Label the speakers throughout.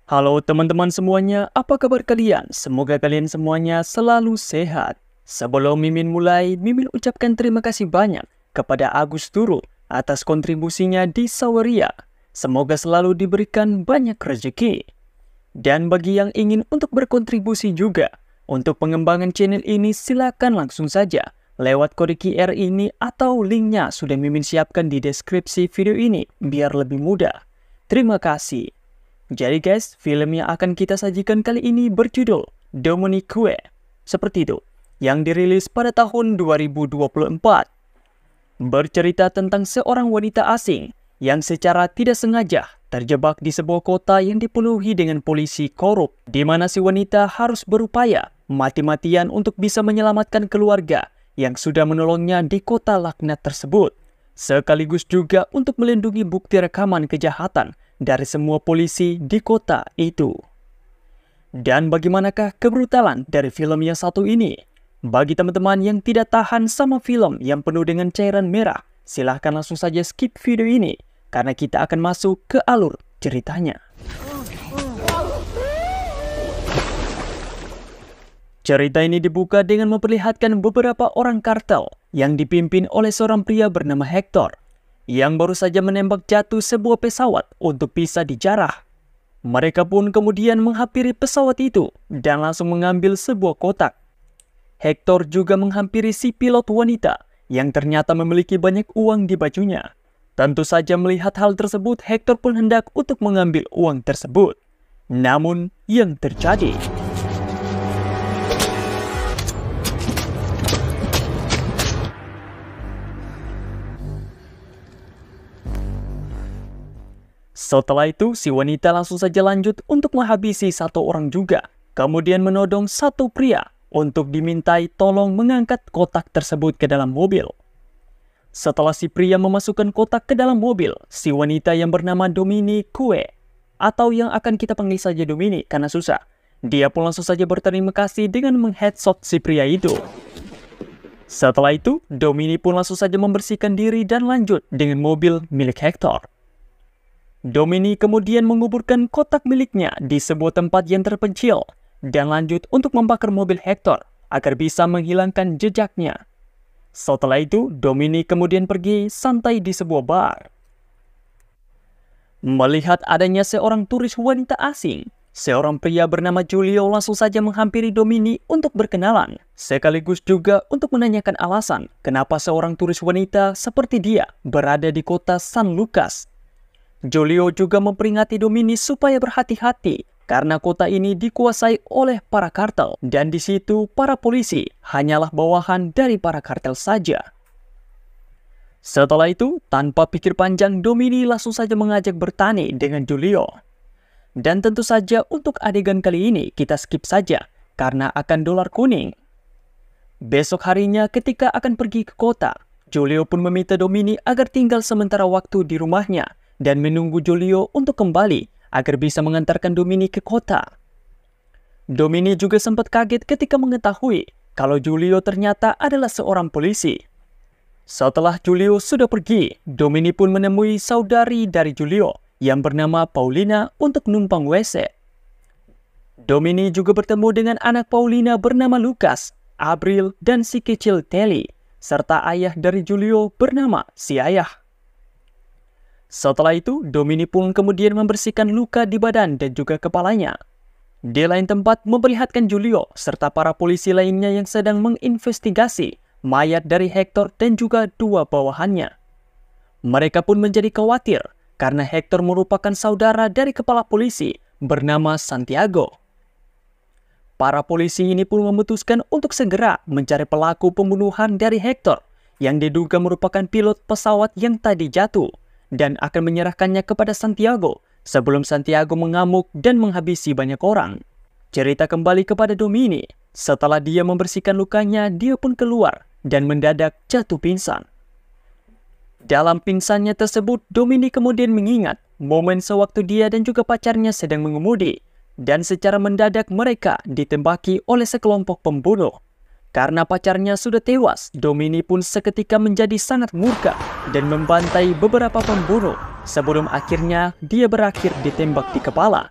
Speaker 1: Halo teman-teman semuanya, apa kabar kalian? Semoga kalian semuanya selalu sehat. Sebelum Mimin mulai, Mimin ucapkan terima kasih banyak kepada Agus Turu atas kontribusinya di Saweria. Semoga selalu diberikan banyak rezeki. Dan bagi yang ingin untuk berkontribusi juga untuk pengembangan channel ini, silakan langsung saja lewat kode QR ini atau linknya sudah Mimin siapkan di deskripsi video ini biar lebih mudah. Terima kasih. Jadi guys, film yang akan kita sajikan kali ini berjudul Dominique, seperti itu, yang dirilis pada tahun 2024. Bercerita tentang seorang wanita asing yang secara tidak sengaja terjebak di sebuah kota yang dipenuhi dengan polisi korup, di mana si wanita harus berupaya mati-matian untuk bisa menyelamatkan keluarga yang sudah menolongnya di kota laknat tersebut, sekaligus juga untuk melindungi bukti rekaman kejahatan dari semua polisi di kota itu. Dan bagaimanakah kebrutalan dari film yang satu ini? Bagi teman-teman yang tidak tahan sama film yang penuh dengan cairan merah, silahkan langsung saja skip video ini, karena kita akan masuk ke alur ceritanya. Cerita ini dibuka dengan memperlihatkan beberapa orang kartel yang dipimpin oleh seorang pria bernama Hector, yang baru saja menembak jatuh sebuah pesawat untuk bisa dijarah. Mereka pun kemudian menghampiri pesawat itu dan langsung mengambil sebuah kotak. Hector juga menghampiri si pilot wanita yang ternyata memiliki banyak uang di bajunya. Tentu saja melihat hal tersebut, Hector pun hendak untuk mengambil uang tersebut. Namun yang terjadi, setelah itu, si wanita langsung saja lanjut untuk menghabisi satu orang juga. Kemudian menodong satu pria untuk dimintai tolong mengangkat kotak tersebut ke dalam mobil. Setelah si pria memasukkan kotak ke dalam mobil, si wanita yang bernama Dominique, atau yang akan kita panggil saja Dominique karena susah, dia pun langsung saja berterima kasih dengan mengheadshot si pria itu. Setelah itu, Dominique pun langsung saja membersihkan diri dan lanjut dengan mobil milik Hector. Dominique kemudian menguburkan kotak miliknya di sebuah tempat yang terpencil dan lanjut untuk membakar mobil Hector agar bisa menghilangkan jejaknya. Setelah itu, Dominique kemudian pergi santai di sebuah bar. Melihat adanya seorang turis wanita asing, seorang pria bernama Julio langsung saja menghampiri Dominique untuk berkenalan, sekaligus juga untuk menanyakan alasan kenapa seorang turis wanita seperti dia berada di kota San Lucas. Julio juga memperingati Dominique supaya berhati-hati karena kota ini dikuasai oleh para kartel dan di situ para polisi hanyalah bawahan dari para kartel saja. Setelah itu, tanpa pikir panjang, Dominique langsung saja mengajak bertani dengan Julio. Dan tentu saja untuk adegan kali ini kita skip saja karena akan dolar kuning. Besok harinya ketika akan pergi ke kota, Julio pun meminta Dominique agar tinggal sementara waktu di rumahnya dan menunggu Julio untuk kembali agar bisa mengantarkan Dominique ke kota. Dominique juga sempat kaget ketika mengetahui kalau Julio ternyata adalah seorang polisi. Setelah Julio sudah pergi, Dominique pun menemui saudari dari Julio yang bernama Paulina untuk numpang WC. Dominique juga bertemu dengan anak Paulina bernama Lucas, Abril, dan si kecil Telly, serta ayah dari Julio bernama si ayah. Setelah itu, Dominique pun kemudian membersihkan luka di badan dan juga kepalanya. Di lain tempat, memperlihatkan Julio serta para polisi lainnya yang sedang menginvestigasi mayat dari Hector dan juga dua bawahannya. Mereka pun menjadi khawatir karena Hector merupakan saudara dari kepala polisi bernama Santiago. Para polisi ini pun memutuskan untuk segera mencari pelaku pembunuhan dari Hector yang diduga merupakan pilot pesawat yang tadi jatuh, dan akan menyerahkannya kepada Santiago sebelum Santiago mengamuk dan menghabisi banyak orang. Cerita kembali kepada Dominique. Setelah dia membersihkan lukanya, dia pun keluar dan mendadak jatuh pingsan. Dalam pingsannya tersebut, Dominique kemudian mengingat momen sewaktu dia dan juga pacarnya sedang mengemudi, dan secara mendadak mereka ditembaki oleh sekelompok pembunuh. Karena pacarnya sudah tewas, Dominique pun seketika menjadi sangat murka dan membantai beberapa pembunuh sebelum akhirnya dia berakhir ditembak di kepala.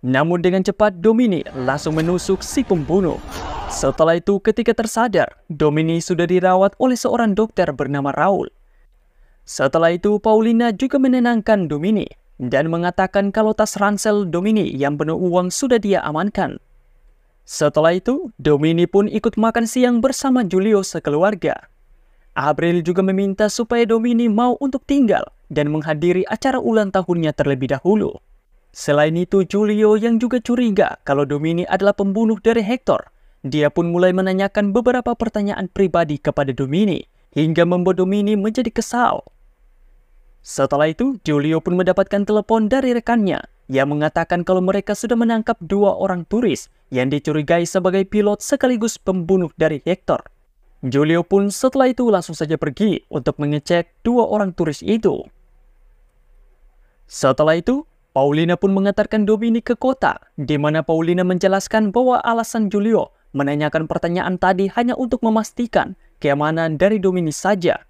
Speaker 1: Namun dengan cepat Domini langsung menusuk si pembunuh. Setelah itu ketika tersadar, Domini sudah dirawat oleh seorang dokter bernama Raul. Setelah itu Paulina juga menenangkan Domini dan mengatakan kalau tas ransel Domini yang penuh uang sudah dia amankan. Setelah itu, Domini pun ikut makan siang bersama Julio sekeluarga. April juga meminta supaya Domini mau untuk tinggal dan menghadiri acara ulang tahunnya terlebih dahulu. Selain itu, Julio yang juga curiga kalau Domini adalah pembunuh dari Hector. Dia pun mulai menanyakan beberapa pertanyaan pribadi kepada Domini, hingga membuat Domini menjadi kesal. Setelah itu, Julio pun mendapatkan telepon dari rekannya, yang mengatakan kalau mereka sudah menangkap 2 orang turis yang dicurigai sebagai pilot sekaligus pembunuh dari Hector. Julio pun setelah itu langsung saja pergi untuk mengecek 2 orang turis itu. Setelah itu, Paulina pun mengantarkan Domini ke kota, di mana Paulina menjelaskan bahwa alasan Julio menanyakan pertanyaan tadi hanya untuk memastikan keamanan dari Domini saja.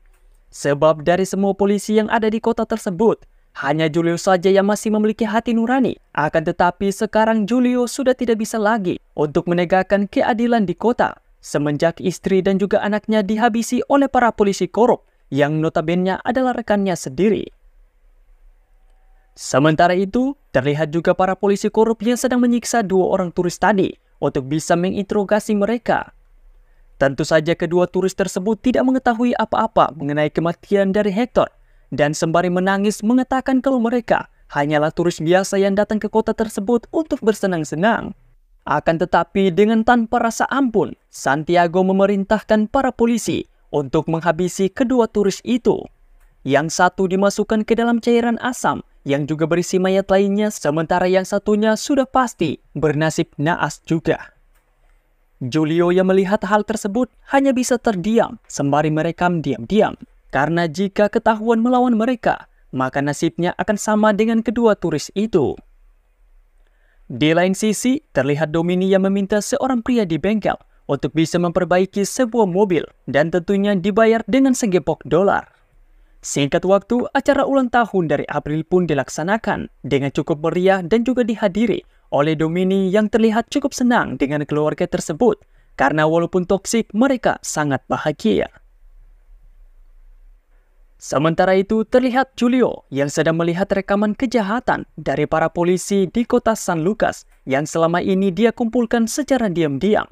Speaker 1: Sebab dari semua polisi yang ada di kota tersebut, hanya Julio saja yang masih memiliki hati nurani. Akan tetapi sekarang Julio sudah tidak bisa lagi untuk menegakkan keadilan di kota, semenjak istri dan juga anaknya dihabisi oleh para polisi korup yang notabene adalah rekannya sendiri. Sementara itu, terlihat juga para polisi korup yang sedang menyiksa 2 orang turis tadi untuk bisa menginterogasi mereka. Tentu saja kedua turis tersebut tidak mengetahui apa-apa mengenai kematian dari Hector dan sembari menangis mengatakan kalau mereka hanyalah turis biasa yang datang ke kota tersebut untuk bersenang-senang. Akan tetapi dengan tanpa rasa ampun, Santiago memerintahkan para polisi untuk menghabisi kedua turis itu. Yang satu dimasukkan ke dalam cairan asam yang juga berisi mayat lainnya, sementara yang satunya sudah pasti bernasib naas juga. Julio yang melihat hal tersebut hanya bisa terdiam sembari merekam diam-diam, karena jika ketahuan melawan mereka, maka nasibnya akan sama dengan kedua turis itu. Di lain sisi, terlihat Domini yang meminta seorang pria di bengkel untuk bisa memperbaiki sebuah mobil dan tentunya dibayar dengan segepok dolar. Singkat waktu, acara ulang tahun dari April pun dilaksanakan dengan cukup meriah dan juga dihadiri oleh Domini yang terlihat cukup senang dengan keluarga tersebut karena walaupun toksik mereka sangat bahagia. Sementara itu terlihat Julio yang sedang melihat rekaman kejahatan dari para polisi di kota San Lucas yang selama ini dia kumpulkan secara diam-diam.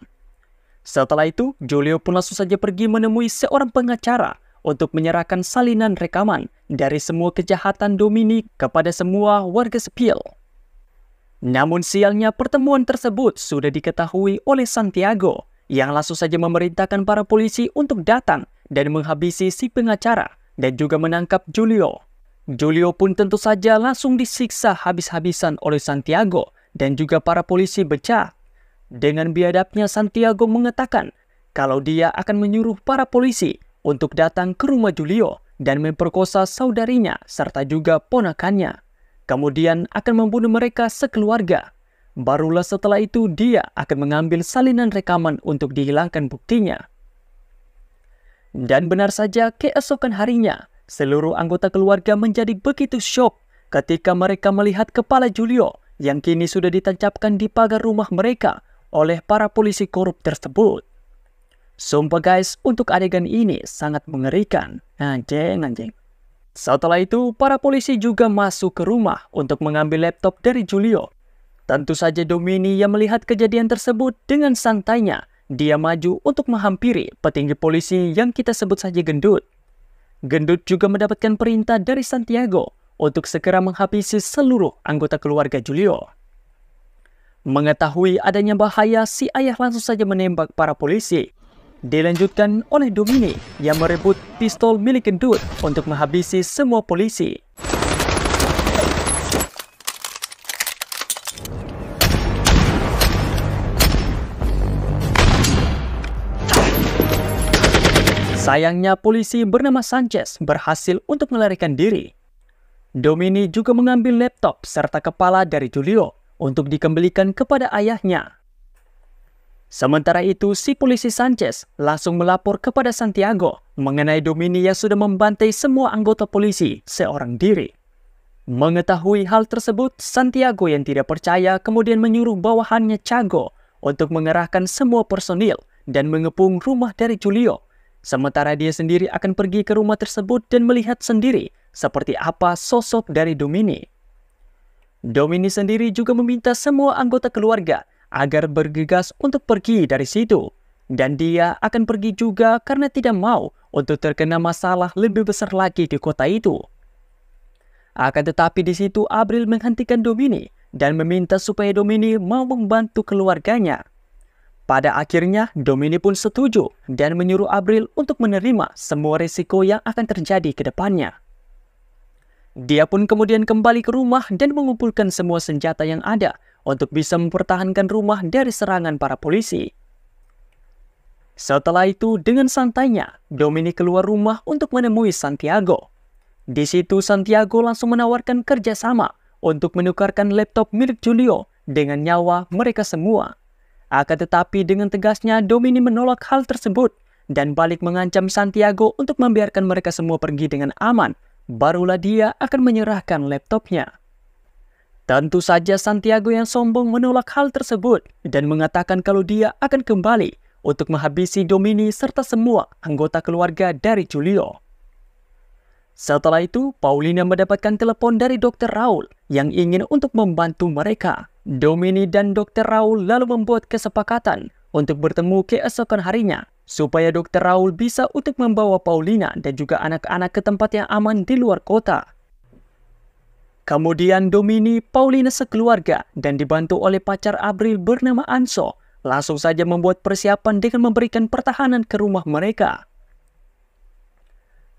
Speaker 1: Setelah itu Julio pun langsung saja pergi menemui seorang pengacara untuk menyerahkan salinan rekaman dari semua kejahatan Domini kepada semua warga sipil. Namun sialnya pertemuan tersebut sudah diketahui oleh Santiago yang langsung saja memerintahkan para polisi untuk datang dan menghabisi si pengacara dan juga menangkap Julio. Julio pun tentu saja langsung disiksa habis-habisan oleh Santiago dan juga para polisi becah. Dengan biadabnya Santiago mengatakan kalau dia akan menyuruh para polisi untuk datang ke rumah Julio dan memperkosa saudarinya serta juga ponakannya. Kemudian akan membunuh mereka sekeluarga. Barulah setelah itu dia akan mengambil salinan rekaman untuk dihilangkan buktinya. Dan benar saja keesokan harinya, seluruh anggota keluarga menjadi begitu syok ketika mereka melihat kepala Julio yang kini sudah ditancapkan di pagar rumah mereka oleh para polisi korup tersebut. Sumpah guys, untuk adegan ini sangat mengerikan. Anjing. Setelah itu, para polisi juga masuk ke rumah untuk mengambil laptop dari Julio. Tentu saja Domini yang melihat kejadian tersebut dengan santainya, dia maju untuk menghampiri petinggi polisi yang kita sebut saja Gendut. Gendut juga mendapatkan perintah dari Santiago untuk segera menghabisi seluruh anggota keluarga Julio. Mengetahui adanya bahaya, si ayah langsung saja menembak para polisi. Dilanjutkan oleh Domini yang merebut pistol milik Gendut untuk menghabisi semua polisi. Sayangnya polisi bernama Sanchez berhasil untuk melarikan diri. Domini juga mengambil laptop serta kepala dari Julio untuk dikembalikan kepada ayahnya. Sementara itu, si polisi Sanchez langsung melapor kepada Santiago mengenai Domini yang sudah membantai semua anggota polisi seorang diri. Mengetahui hal tersebut, Santiago yang tidak percaya kemudian menyuruh bawahannya Chago untuk mengerahkan semua personil dan mengepung rumah dari Julio. Sementara dia sendiri akan pergi ke rumah tersebut dan melihat sendiri seperti apa sosok dari Domini. Domini sendiri juga meminta semua anggota keluarga agar bergegas untuk pergi dari situ. Dan dia akan pergi juga karena tidak mau untuk terkena masalah lebih besar lagi di kota itu. Akan tetapi di situ Abril menghentikan Domini dan meminta supaya Domini mau membantu keluarganya. Pada akhirnya Domini pun setuju dan menyuruh Abril untuk menerima semua risiko yang akan terjadi ke depannya. Dia pun kemudian kembali ke rumah dan mengumpulkan semua senjata yang ada untuk bisa mempertahankan rumah dari serangan para polisi. Setelah itu dengan santainya Domini keluar rumah untuk menemui Santiago. Di situ Santiago langsung menawarkan kerjasama untuk menukarkan laptop milik Julio dengan nyawa mereka semua. Akan tetapi dengan tegasnya Domini menolak hal tersebut dan balik mengancam Santiago untuk membiarkan mereka semua pergi dengan aman. Barulah dia akan menyerahkan laptopnya. Tentu saja Santiago yang sombong menolak hal tersebut dan mengatakan kalau dia akan kembali untuk menghabisi Domini serta semua anggota keluarga dari Julio. Setelah itu, Paulina mendapatkan telepon dari Dr. Raul yang ingin untuk membantu mereka. Domini dan Dr. Raul lalu membuat kesepakatan untuk bertemu keesokan harinya, supaya Dr. Raul bisa untuk membawa Paulina dan juga anak-anak ke tempat yang aman di luar kota. Kemudian Domini, Paulina sekeluarga dan dibantu oleh pacar Abril bernama Anso, langsung saja membuat persiapan dengan memberikan pertahanan ke rumah mereka.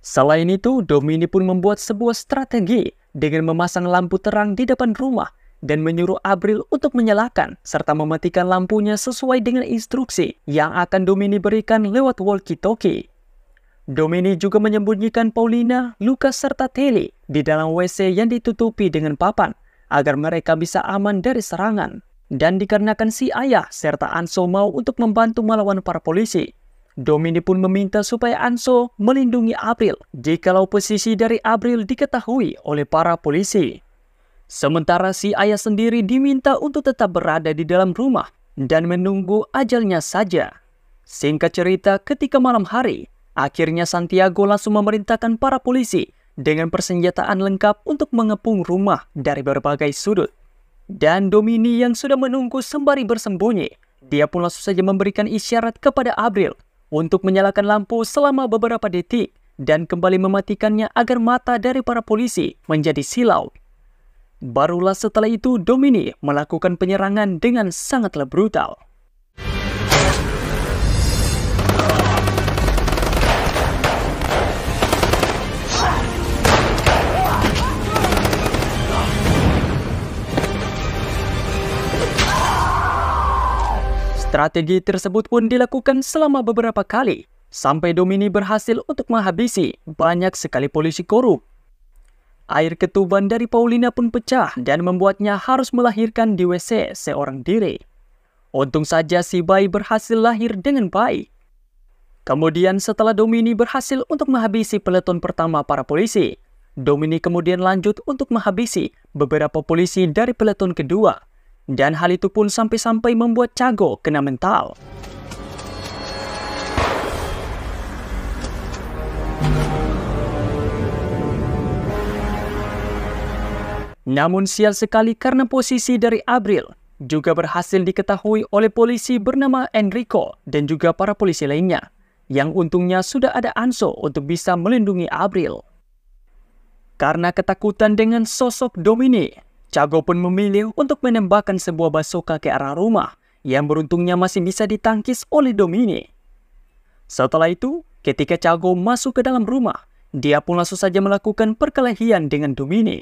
Speaker 1: Selain itu, Domini pun membuat sebuah strategi dengan memasang lampu terang di depan rumah dan menyuruh Abril untuk menyalakan serta mematikan lampunya sesuai dengan instruksi yang akan Domini berikan lewat walkie-talkie. Domini juga menyembunyikan Paulina, Lucas serta Telly di dalam WC yang ditutupi dengan papan agar mereka bisa aman dari serangan. Dan dikarenakan si ayah serta Anso mau untuk membantu melawan para polisi, Domini pun meminta supaya Anso melindungi Abril jikalau posisi dari Abril diketahui oleh para polisi. Sementara si ayah sendiri diminta untuk tetap berada di dalam rumah dan menunggu ajalnya saja. Singkat cerita, ketika malam hari, akhirnya Santiago langsung memerintahkan para polisi dengan persenjataan lengkap untuk mengepung rumah dari berbagai sudut. Dan Domini yang sudah menunggu sembari bersembunyi, dia pun langsung saja memberikan isyarat kepada Abril untuk menyalakan lampu selama beberapa detik dan kembali mematikannya agar mata dari para polisi menjadi silau. Barulah setelah itu Domini melakukan penyerangan dengan sangatlah brutal. Strategi tersebut pun dilakukan selama beberapa kali, sampai Domini berhasil untuk menghabisi banyak sekali polisi korup. Air ketuban dari Paulina pun pecah dan membuatnya harus melahirkan di WC seorang diri. Untung saja si bayi berhasil lahir dengan baik. Kemudian setelah Domini berhasil untuk menghabisi peleton pertama para polisi, Domini kemudian lanjut untuk menghabisi beberapa polisi dari peleton kedua. Dan hal itu pun sampai-sampai membuat Chago kena mental. Namun sial sekali karena posisi dari Abril juga berhasil diketahui oleh polisi bernama Enrico dan juga para polisi lainnya, yang untungnya sudah ada Anso untuk bisa melindungi Abril. Karena ketakutan dengan sosok Domini, Chago pun memilih untuk menembakkan sebuah basoka ke arah rumah yang beruntungnya masih bisa ditangkis oleh Domini. Setelah itu, ketika Chago masuk ke dalam rumah, dia pun langsung saja melakukan perkelahian dengan Domini.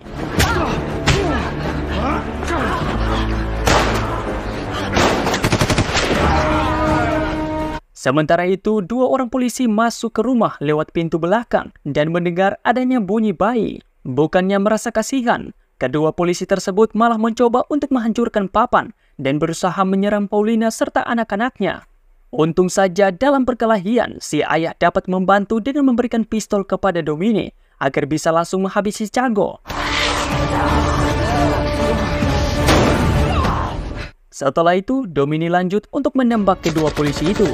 Speaker 1: Sementara itu, dua orang polisi masuk ke rumah lewat pintu belakang dan mendengar adanya bunyi bayi. Bukannya merasa kasihan, kedua polisi tersebut malah mencoba untuk menghancurkan papan dan berusaha menyerang Paulina serta anak-anaknya. Untung saja dalam perkelahian, si ayah dapat membantu dengan memberikan pistol kepada Domini agar bisa langsung menghabisi Chago. Setelah itu, Domini lanjut untuk menembak kedua polisi itu.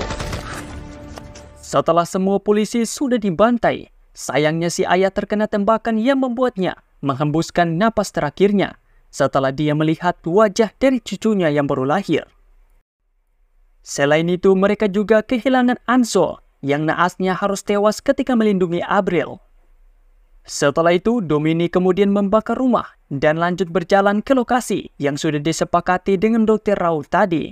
Speaker 1: Setelah semua polisi sudah dibantai, sayangnya si ayah terkena tembakan yang membuatnya menghembuskan napas terakhirnya setelah dia melihat wajah dari cucunya yang baru lahir. Selain itu, mereka juga kehilangan Anso yang naasnya harus tewas ketika melindungi Abril. Setelah itu, Domini kemudian membakar rumah dan lanjut berjalan ke lokasi yang sudah disepakati dengan Dr. Raul tadi.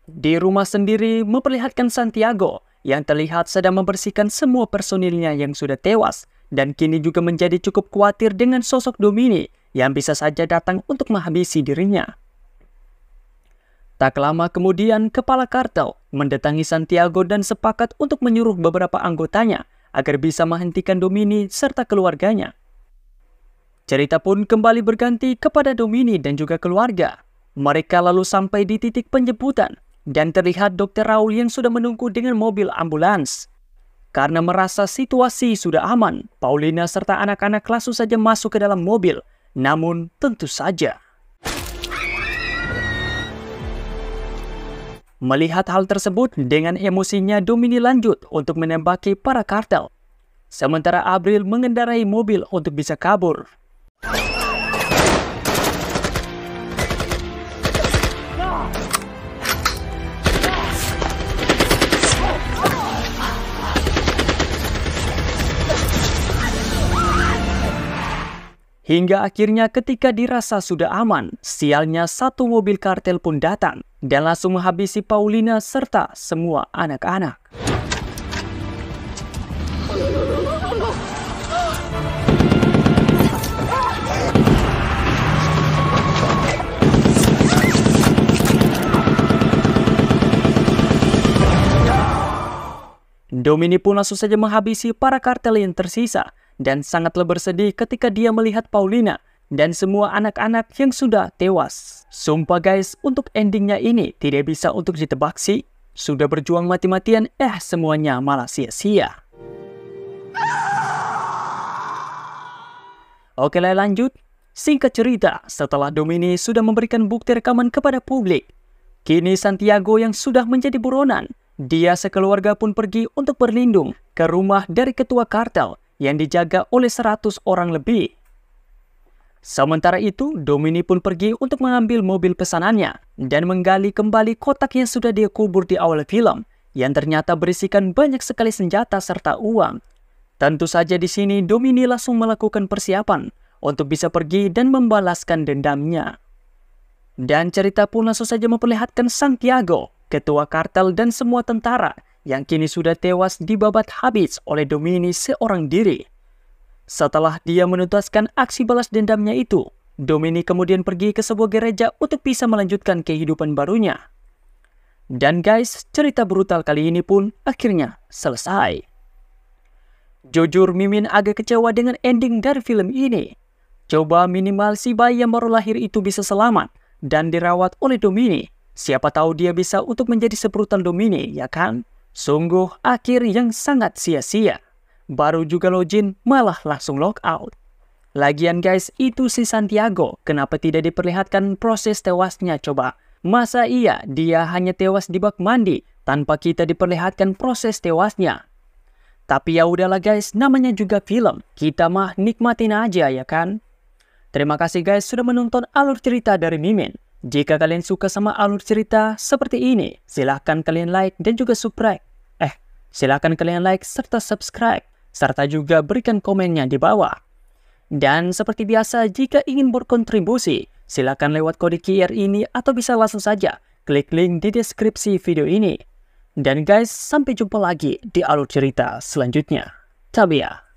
Speaker 1: Di rumah sendiri memperlihatkan Santiago yang terlihat sedang membersihkan semua personilnya yang sudah tewas dan kini juga menjadi cukup khawatir dengan sosok Domini yang bisa saja datang untuk menghabisi dirinya. Tak lama kemudian, kepala kartel mendatangi Santiago dan sepakat untuk menyuruh beberapa anggotanya agar bisa menghentikan Domini serta keluarganya. Cerita pun kembali berganti kepada Domini dan juga keluarga. Mereka lalu sampai di titik penjemputan dan terlihat Dr. Raul yang sudah menunggu dengan mobil ambulans. Karena merasa situasi sudah aman, Paulina serta anak-anak langsung saja masuk ke dalam mobil. Namun tentu saja, melihat hal tersebut, dengan emosinya Domini lanjut untuk menembaki para kartel. Sementara Abril mengendarai mobil untuk bisa kabur. Hingga akhirnya ketika dirasa sudah aman, sialnya satu mobil kartel pun datang dan langsung menghabisi Paulina serta semua anak-anak. Domini pun langsung saja menghabisi para kartel yang tersisa dan sangatlah bersedih ketika dia melihat Paulina dan semua anak-anak yang sudah tewas. Sumpah guys, untuk endingnya ini tidak bisa untuk ditebak sih. Sudah berjuang mati-matian, semuanya malah sia-sia. Oke lah lanjut. Singkat cerita, setelah Domini sudah memberikan bukti rekaman kepada publik, kini Santiago yang sudah menjadi buronan, dia sekeluarga pun pergi untuk berlindung ke rumah dari ketua kartel yang dijaga oleh 100 orang lebih. Sementara itu, Domini pun pergi untuk mengambil mobil pesanannya dan menggali kembali kotak yang sudah dia kubur di awal film, yang ternyata berisikan banyak sekali senjata serta uang. Tentu saja di sini Domini langsung melakukan persiapan untuk bisa pergi dan membalaskan dendamnya. Dan cerita pun langsung saja memperlihatkan Santiago, ketua kartel dan semua tentara yang kini sudah tewas dibabat habis oleh Domini seorang diri. Setelah dia menuntaskan aksi balas dendamnya itu, Domini kemudian pergi ke sebuah gereja untuk bisa melanjutkan kehidupan barunya. Dan guys, cerita brutal kali ini pun akhirnya selesai. Jujur, Mimin agak kecewa dengan ending dari film ini. Coba minimal si bayi yang baru lahir itu bisa selamat dan dirawat oleh Domini. Siapa tahu dia bisa untuk menjadi sebrutal Domini, ya kan? Sungguh akhir yang sangat sia-sia. Baru juga login malah langsung logout. Lagian guys, itu si Santiago, kenapa tidak diperlihatkan proses tewasnya coba? Masa iya dia hanya tewas di bak mandi tanpa kita diperlihatkan proses tewasnya? Tapi ya udahlah guys, namanya juga film. Kita mah nikmatin aja ya kan? Terima kasih guys sudah menonton alur cerita dari Mimin. Jika kalian suka sama alur cerita seperti ini, silahkan kalian like dan juga subscribe. Silahkan kalian like serta subscribe, serta juga berikan komennya di bawah. Dan seperti biasa, jika ingin berkontribusi, silahkan lewat kode QR ini atau bisa langsung saja klik link di deskripsi video ini. Dan guys, sampai jumpa lagi di alur cerita selanjutnya. Tabia.